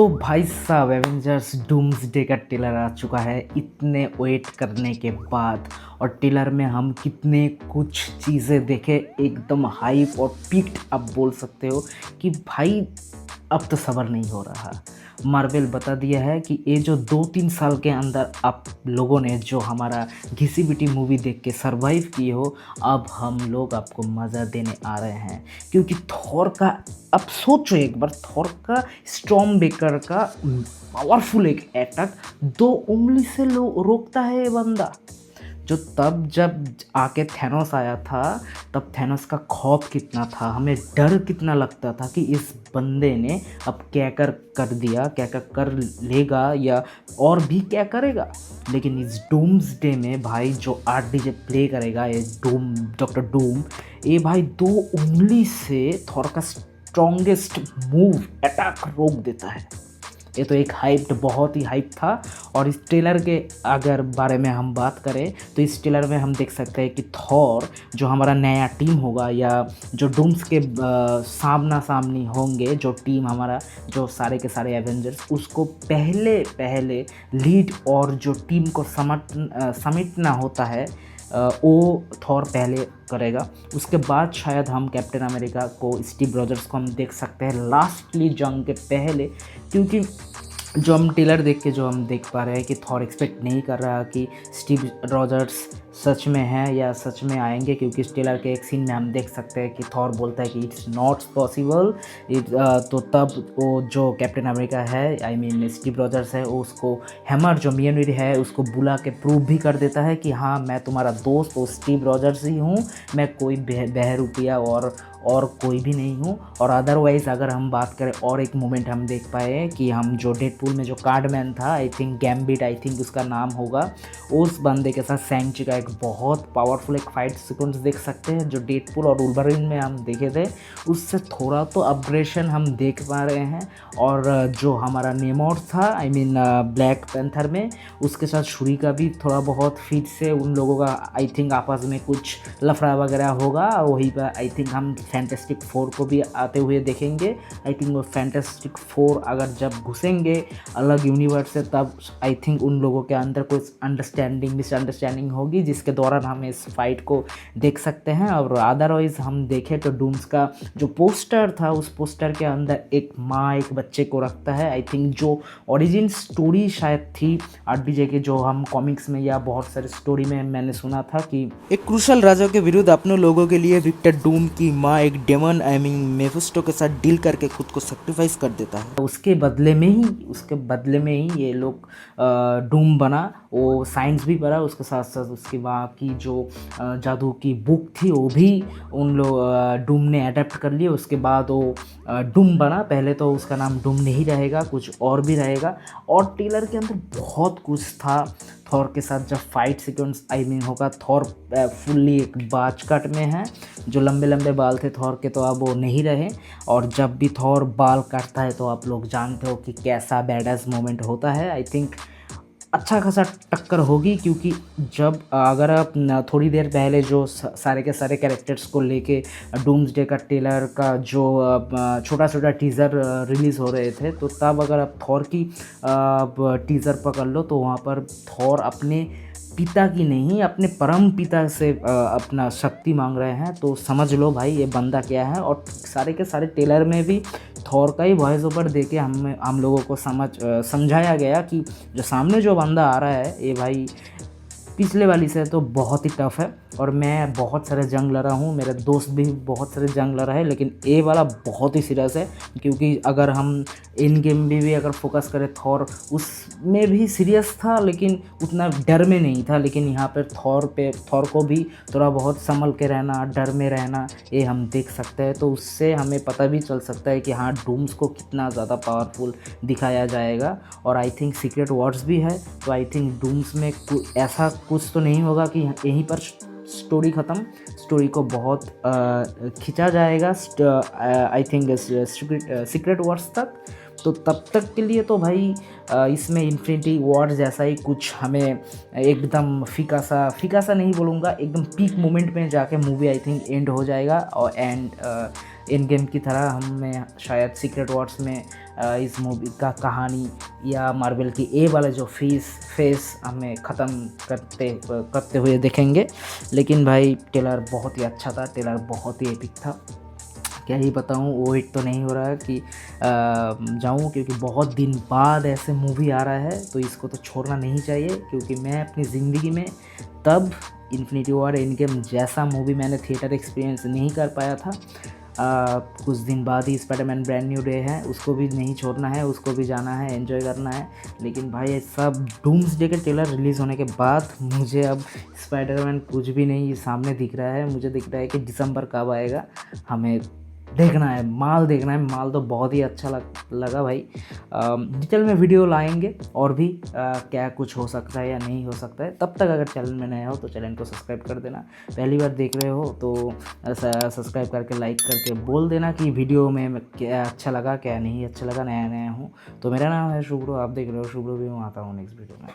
तो भाई साहब एवेंजर्स डूम्सडे का ट्रेलर आ चुका है इतने वेट करने के बाद। और ट्रेलर में हम कितने कुछ चीज़ें देखे, एकदम हाइप और पीक्ड आप बोल सकते हो कि भाई अब तो सब्र नहीं हो रहा। मार्वल बता दिया है कि ये जो 2-3 साल के अंदर आप लोगों ने जो हमारा घिसी पिटी मूवी देख के सरवाइव किए हो, अब हम लोग आपको मज़ा देने आ रहे हैं। क्योंकि थॉर का, अब सोचो एक बार, थॉर का स्टॉर्म बेकर का पावरफुल एक अटैक 2 उंगली से रोकता है ये बंदा। जो तब जब आके थैनोस आया था, तब थैनोस का खौफ कितना था, हमें डर कितना लगता था कि इस बंदे ने अब क्या कर दिया, क्या कर लेगा या और भी क्या करेगा। लेकिन इस डूम्सडे में भाई जो आरडीजे प्ले करेगा, ये डॉक्टर डूम, ये भाई 2 उंगली से थॉर का स्ट्रॉन्गेस्ट मूव अटैक रोक देता है। ये तो एक हाइप्ड, बहुत ही हाइप था। और इस ट्रेलर के अगर बारे में हम बात करें तो इस ट्रेलर में हम देख सकते हैं कि थॉर जो हमारा नया टीम होगा, या जो डूम्स के सामना सामनी होंगे, जो टीम हमारा, जो सारे के सारे एवेंजर्स, उसको पहले लीड और जो टीम को समेटना होता है, वो थॉर पहले करेगा। उसके बाद शायद हम कैप्टन अमेरिका को, स्टीव रॉजर्स को हम देख सकते हैं लास्टली जंग के पहले। क्योंकि जो हम ट्रेलर देख के जो हम देख पा रहे हैं कि थॉर एक्सपेक्ट नहीं कर रहा कि स्टीव रॉजर्स सच में है या सच में आएंगे। क्योंकि इस ट्रेलर के एक सीन में हम देख सकते हैं कि थॉर बोलता है कि इट्स नॉट पॉसिबल। तो तब वो जो कैप्टन अमेरिका है, आई मीन स्टीव रॉजर्स है, वो उसको हैमर जो मियोनिर है उसको बुला के प्रूव भी कर देता है कि हाँ, मैं तुम्हारा दोस्त तो स्टीव रॉजर्स ही हूँ, मैं कोई बहरूपिया और कोई भी नहीं हूँ। और अदरवाइज़ अगर हम बात करें, और एक मोमेंट हम देख पाए कि हम जो डेडपूल में जो कार्डमैन था, I think gambit, I think उसका नाम होगा, उस बंदे के साथ सैंची का एक बहुत पावरफुल एक फाइट सीक्वेंस देख सकते हैं, जो डेडपूल और वुल्वरीन में हम देखे थे। उससे थोड़ा तो अपग्रेडेशन हम देख पा रहे हैं। और जो हमारा नेमोर था, आई मीन ब्लैक पैंथर में, उसके साथ छुरी का भी थोड़ा बहुत फिर से उन लोगों का आई थिंक आपस में कुछ लफड़ा वगैरह होगा। वहीं पर आई थिंक हम फैंटास्टिक 4 को भी आते हुए देखेंगे। आई थिंक वो फैंटास्टिक 4 अगर जब घुसेंगे अलग यूनिवर्स से, तब आई थिंक उन लोगों के अंदर कुछ मिसअंडरस्टैंडिंग होगी, जिसके दौरान हम इस फाइट को देख सकते हैं। और अदरवाइज हम देखें तो डूम्स का जो पोस्टर था, उस पोस्टर के अंदर एक माँ एक बच्चे को रखता है। आई थिंक जो ओरिजिन स्टोरी शायद थी आरडीजे के, जो हम कॉमिक्स में या बहुत सारे स्टोरी में मैंने सुना था कि एक क्रूशल राजा के विरुद्ध अपने लोगों के लिए विक्टर डूम की माँ एक डेमन, आई मीन मेफिस्टो के साथ डील करके खुद को सेक्रीफाइस कर देता है। उसके बदले में ही ये लोग डूम बना। वो साइंस भी पढ़ा, उसके साथ साथ उसके बाद की जो जादू की बुक थी वो भी उन लोग डूम ने अडेप्ट कर लिया। उसके बाद वो डूम बना। पहले तो उसका नाम डूम नहीं रहेगा, कुछ और भी रहेगा। और ट्रेलर के अंदर बहुत कुछ था। थॉर के साथ जब फाइट सीक्वेंस आई मीन होगा, थॉर फुल्ली एक बाज कट में है। जो लंबे लंबे बाल थे थॉर के, तो अब वो नहीं रहे। और जब भी थॉर बाल काटता है तो आप लोग जानते हो कि कैसा बैडएस मोमेंट होता है। आई थिंक अच्छा खासा टक्कर होगी। क्योंकि जब अगर आप थोड़ी देर पहले जो सारे के सारे कैरेक्टर्स को लेके डूम्सडे का ट्रेलर का जो छोटा छोटा टीज़र रिलीज़ हो रहे थे, तो तब अगर आप थॉर की टीज़र पकड़ लो, तो वहाँ पर थॉर अपने पिता की नहीं, अपने परम पिता से अपना शक्ति मांग रहे हैं। तो समझ लो भाई ये बंदा क्या है। और सारे के सारे ट्रेलर में भी थॉर का ही वॉइस ओवर दे के हम लोगों को समझाया गया कि जो सामने जो बंदा आ रहा है, ये भाई पिछले वाली से तो बहुत ही टफ़ है। और मैं बहुत सारे जंग लड़ा हूँ, मेरे दोस्त भी बहुत सारे जंग लड़ा है, लेकिन ये वाला बहुत ही सीरियस है। क्योंकि अगर हम इन गेम में भी अगर फोकस करें, थॉर उसमें भी सीरियस था, लेकिन उतना डर में नहीं था। लेकिन यहाँ पर थॉर को भी थोड़ा बहुत संभल के रहना, डर में रहना, ये हम देख सकते हैं। तो उससे हमें पता भी चल सकता है कि हाँ, डूम्स को कितना ज़्यादा पावरफुल दिखाया जाएगा। और आई थिंक सीक्रेट वॉर्स भी है, तो आई थिंक डूम्स में ऐसा कुछ तो नहीं होगा कि यहीं पर स्टोरी ख़त्म। स्टोरी को बहुत खींचा जाएगा आई थिंक सीक्रेट वॉर्स तक। तो तब तक के लिए तो भाई इसमें इन्फिनिटी वॉर जैसा ही कुछ हमें एकदम फीका सा नहीं बोलूँगा, एकदम पीक मोमेंट में जाके मूवी आई थिंक एंड हो जाएगा। और इन गेम की तरह हमें शायद सीक्रेट वॉर्स में इस मूवी का कहानी या मार्वल की ए वाला जो फेस हमें ख़त्म करते हुए देखेंगे। लेकिन भाई ट्रेलर बहुत ही अच्छा था, ट्रेलर बहुत ही एपिक था। क्या ही बताऊँ, वेट तो नहीं हो रहा है कि जाऊँ, क्योंकि बहुत दिन बाद ऐसे मूवी आ रहा है तो इसको तो छोड़ना नहीं चाहिए। क्योंकि मैं अपनी ज़िंदगी में तब इन्फिनिटी वॉर एंड गेम जैसा मूवी मैंने थिएटर एक्सपीरियंस नहीं कर पाया था। कुछ दिन बाद ही स्पाइडरमैन ब्रांड न्यू डे है, उसको भी नहीं छोड़ना है, उसको भी जाना है, एंजॉय करना है। लेकिन भाई ये सब डूम्सडे के ट्रेलर रिलीज़ होने के बाद मुझे अब स्पाइडरमैन कुछ भी नहीं सामने दिख रहा है। मुझे दिख रहा है कि दिसंबर कब आएगा, हमें देखना है, माल देखना है। माल तो बहुत ही अच्छा लगा भाई। डिटेल में वीडियो लाएंगे और भी क्या कुछ हो सकता है या नहीं हो सकता है। तब तक अगर चैनल में नया हो तो चैनल को सब्सक्राइब कर देना, पहली बार देख रहे हो तो सब्सक्राइब करके लाइक करके बोल देना कि वीडियो में क्या अच्छा लगा क्या नहीं अच्छा लगा। नया नया हूँ तो मेरा नाम है शुभ्रो, आप देख रहे हो शुभ्रो भी। मैं आता हूँ नेक्स्ट वीडियो में।